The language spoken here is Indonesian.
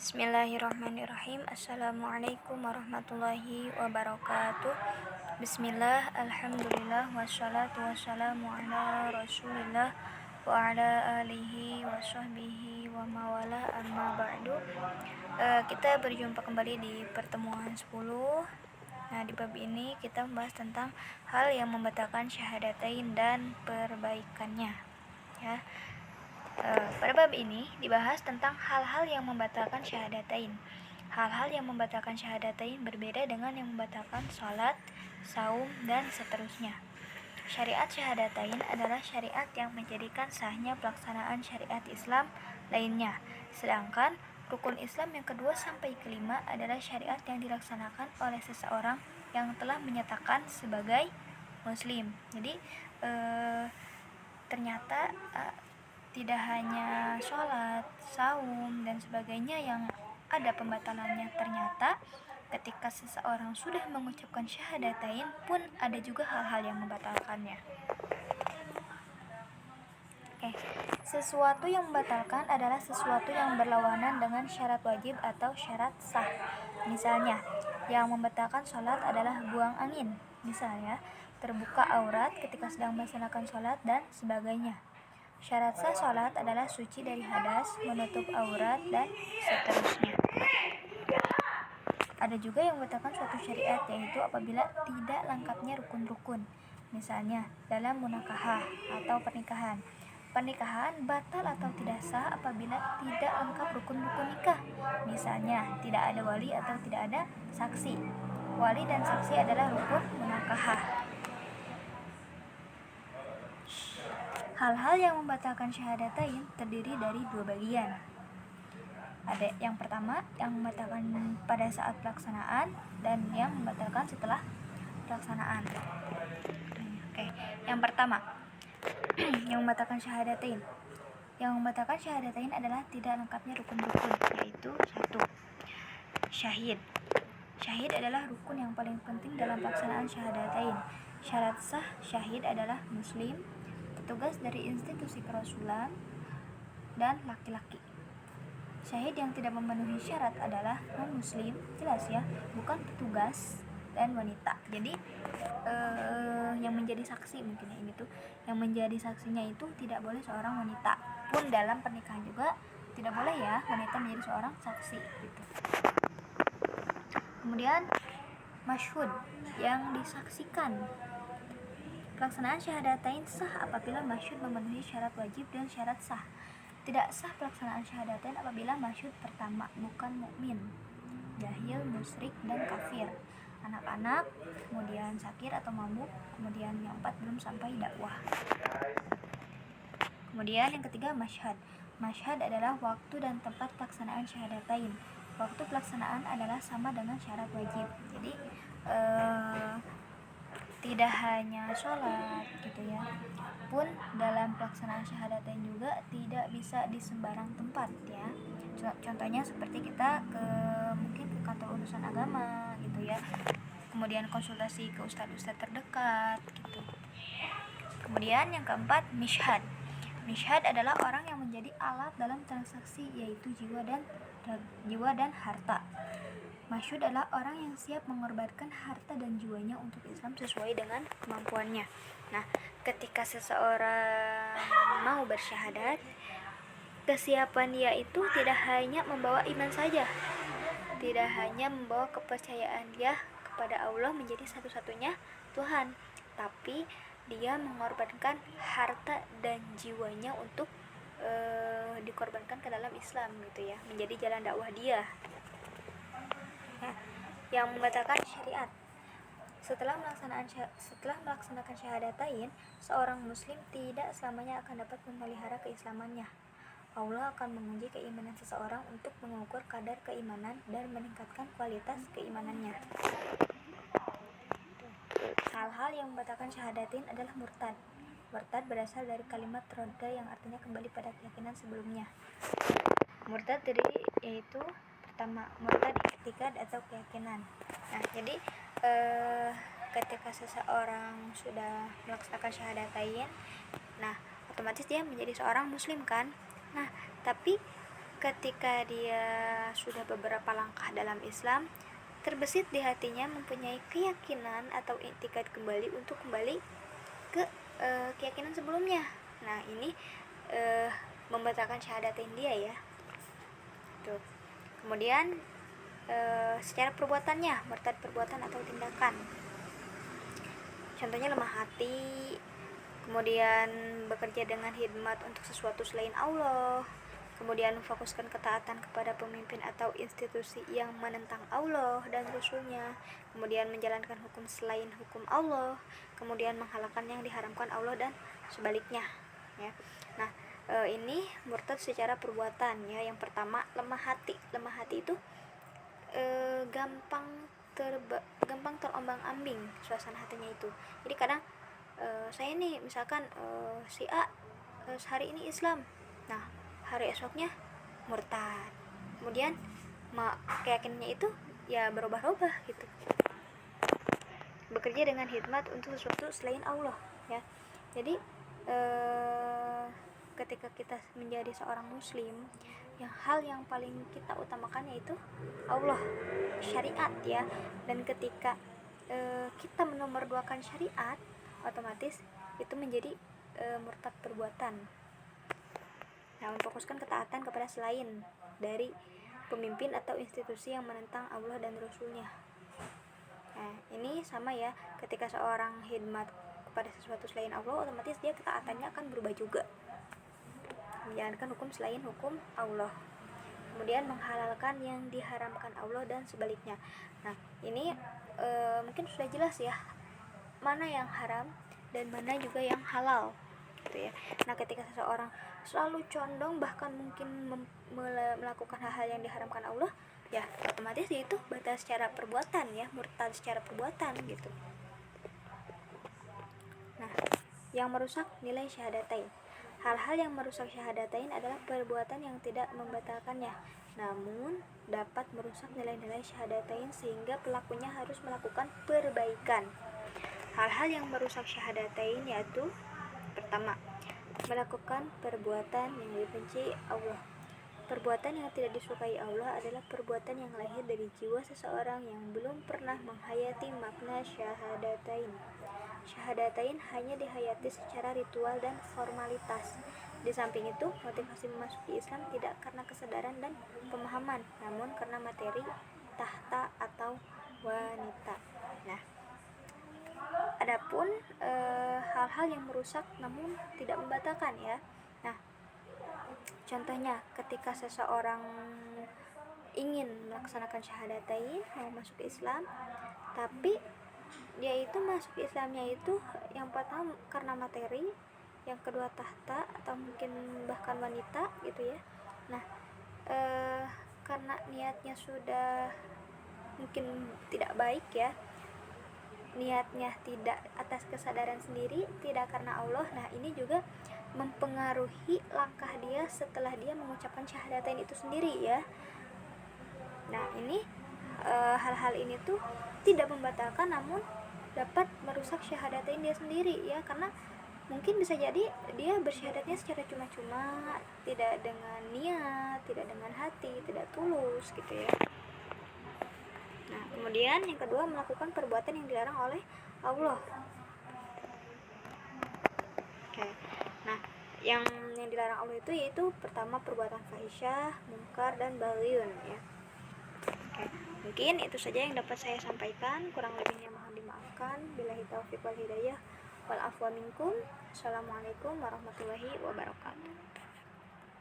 Bismillahirrahmanirrahim. Assalamualaikum warahmatullahi wabarakatuh. Bismillah, alhamdulillah, wassalatu wassalamu ala rasulillah wa ala alihi wa sahbihi wa mawala amma ba'du. Kita berjumpa kembali di pertemuan 10. Nah, di bab ini kita membahas tentang hal yang membatalkan syahadatain dan perbaikannya, ya. Pada bab ini dibahas tentang hal-hal yang membatalkan syahadatain. Hal-hal yang membatalkan syahadatain berbeda dengan yang membatalkan sholat, saum, dan seterusnya. Syariat syahadatain adalah syariat yang menjadikan sahnya pelaksanaan syariat Islam lainnya. Sedangkan rukun Islam yang kedua sampai kelima adalah syariat yang dilaksanakan oleh seseorang yang telah menyatakan sebagai muslim. Jadi ternyata tidak hanya sholat, saum, dan sebagainya yang ada pembatalannya. Ternyata ketika seseorang sudah mengucapkan syahadatain pun ada juga hal-hal yang membatalkannya. Sesuatu yang membatalkan adalah sesuatu yang berlawanan dengan syarat wajib atau syarat sah. Misalnya, yang membatalkan sholat adalah buang angin. Misalnya, terbuka aurat ketika sedang melaksanakan sholat dan sebagainya. Syarat sah sholat adalah suci dari hadas, menutup aurat, dan seterusnya. Ada juga yang membatalkan suatu syariat, yaitu apabila tidak lengkapnya rukun-rukun. Misalnya, dalam munakahah atau pernikahan. Pernikahan batal atau tidak sah apabila tidak lengkap rukun-rukun nikah. Misalnya, tidak ada wali atau tidak ada saksi. Wali dan saksi adalah rukun munakahah. Hal-hal yang membatalkan syahadatain terdiri dari dua bagian. Ada yang pertama, yang membatalkan pada saat pelaksanaan, dan yang membatalkan setelah pelaksanaan. Yang pertama, yang membatalkan syahadatain. Yang membatalkan syahadatain adalah tidak lengkapnya rukun-rukun, yaitu 1. Syahid. Syahid adalah rukun yang paling penting dalam pelaksanaan syahadatain. Syarat sah syahid adalah muslim, petugas dari institusi kerasulan, dan laki-laki. Syahid yang tidak memenuhi syarat adalah non-muslim, jelas ya, bukan petugas, dan wanita. Jadi yang menjadi saksi mungkin ya, gitu. Yang menjadi saksinya itu tidak boleh seorang wanita. Pun dalam pernikahan juga tidak boleh ya wanita menjadi seorang saksi, gitu. Kemudian masyhud, yang disaksikan. Pelaksanaan syahadatain sah apabila masyhud memenuhi syarat wajib dan syarat sah. Tidak sah pelaksanaan syahadatain apabila masyhud pertama bukan mukmin, jahil, musyrik, dan kafir, anak-anak, kemudian sakir atau mabuk, kemudian yang 4 belum sampai dakwah. Kemudian yang ketiga masyhad. Masyhad adalah waktu dan tempat pelaksanaan syahadatain. Waktu pelaksanaan adalah sama dengan syarat wajib. Jadi tidak hanya sholat gitu ya, pun dalam pelaksanaan syahadatain juga tidak bisa di sembarang tempat ya. Contohnya seperti kita mungkin ke kantor urusan agama gitu ya, kemudian konsultasi ke ustadz terdekat gitu. Kemudian yang keempat mishhad. Mishhad adalah orang yang menjadi alat dalam transaksi, yaitu jiwa dan harta. Masyhud adalah orang yang siap mengorbankan harta dan jiwanya untuk Islam sesuai dengan kemampuannya. Nah, ketika seseorang mau bersyahadat, kesiapan dia itu tidak hanya membawa iman saja, tidak hanya membawa kepercayaan dia kepada Allah menjadi satu-satunya Tuhan, tapi dia mengorbankan harta dan jiwanya untuk dikorbankan ke dalam Islam gitu ya, menjadi jalan dakwah dia. Yang membatalkan syariat. Setelah melaksanakan syahadatain, seorang muslim tidak selamanya akan dapat memelihara keislamannya. Allah akan menguji keimanan seseorang untuk mengukur kadar keimanan dan meningkatkan kualitas keimanannya. Hal-hal yang membatalkan syahadatain adalah murtad. Murtad berasal dari kalimat rodda yang artinya kembali pada keyakinan sebelumnya. Murtad terdiri yaitu pertama, murtad i'tikad atau keyakinan. Nah, jadi ketika seseorang sudah melaksanakan syahadatain, nah otomatis dia menjadi seorang muslim kan. Nah, tapi ketika dia sudah beberapa langkah dalam Islam, terbesit di hatinya mempunyai keyakinan atau i'tikad kembali untuk kembali ke keyakinan sebelumnya. Nah, ini membatalkan syahadatain dia ya. Tuh. Kemudian secara perbuatannya, murtad perbuatan atau tindakan. Contohnya lemah hati, kemudian bekerja dengan khidmat untuk sesuatu selain Allah, kemudian memfokuskan ketaatan kepada pemimpin atau institusi yang menentang Allah dan Rasulnya, kemudian menjalankan hukum selain hukum Allah, kemudian menghalalkan yang diharamkan Allah dan sebaliknya ya. Nah, ini murtad secara perbuatan ya. Yang pertama, lemah hati. Lemah hati itu gampang terombang-ambing suasana hatinya itu. Jadi kadang saya nih misalkan si A hari ini Islam, nah hari esoknya murtad, kemudian keyakinannya itu ya berubah-ubah gitu. Bekerja dengan khidmat untuk sesuatu selain Allah ya. Jadi ketika kita menjadi seorang muslim, hal yang paling kita utamakan yaitu Allah, syariat ya. Dan ketika kita menomorduakan syariat, otomatis itu menjadi murtad perbuatan. Nah, memfokuskan ketaatan kepada selain dari pemimpin atau institusi yang menentang Allah dan Rasulnya. Nah, ini sama ya, ketika seorang khidmat kepada sesuatu selain Allah, otomatis dia ketaatannya akan berubah juga, menjalankan hukum selain hukum Allah, kemudian menghalalkan yang diharamkan Allah dan sebaliknya. Nah, ini mungkin sudah jelas ya, mana yang haram dan mana juga yang halal gitu ya. Nah, ketika seseorang selalu condong bahkan mungkin melakukan hal-hal yang diharamkan Allah, ya otomatis itu batal secara perbuatan ya, murtad secara perbuatan gitu. Nah, yang merusak nilai syahadatain. Hal-hal yang merusak syahadatain adalah perbuatan yang tidak membatalkannya, namun dapat merusak nilai-nilai syahadatain sehingga pelakunya harus melakukan perbaikan. Hal-hal yang merusak syahadatain yaitu pertama, melakukan perbuatan yang dibenci Allah. Perbuatan yang tidak disukai Allah adalah perbuatan yang lahir dari jiwa seseorang yang belum pernah menghayati makna syahadatain. Syahadatain hanya dihayati secara ritual dan formalitas. Di samping itu, motivasi memasuki Islam tidak karena kesadaran dan pemahaman, namun karena materi, tahta atau wanita. Nah, adapun hal-hal yang merusak namun tidak membatalkan ya. Nah, contohnya ketika seseorang ingin melaksanakan syahadatain, mau masuk Islam, tapi dia itu masuk Islamnya itu yang pertama karena materi, yang kedua tahta atau mungkin bahkan wanita gitu ya. Nah, karena niatnya sudah mungkin tidak baik ya, niatnya tidak atas kesadaran sendiri, tidak karena Allah. Nah, ini juga mempengaruhi langkah dia setelah dia mengucapkan syahadatain itu sendiri ya. Nah, ini hal-hal ini tuh tidak membatalkan namun dapat merusak syahadatain dia sendiri ya, karena mungkin bisa jadi dia bersyahadatnya secara cuma-cuma, tidak dengan niat, tidak dengan hati, tidak tulus gitu ya. Nah, kemudian yang kedua, melakukan perbuatan yang dilarang oleh Allah. Oke. Nah, yang dilarang Allah itu yaitu pertama perbuatan fahisyah, munkar dan baghiyun ya. Oke. Mungkin itu saja yang dapat saya sampaikan, kurang lebihnya mohon dimaafkan. Billahi taufiq wal hidayah wal afwa minkum. Assalamualaikum warahmatullahi wabarakatuh.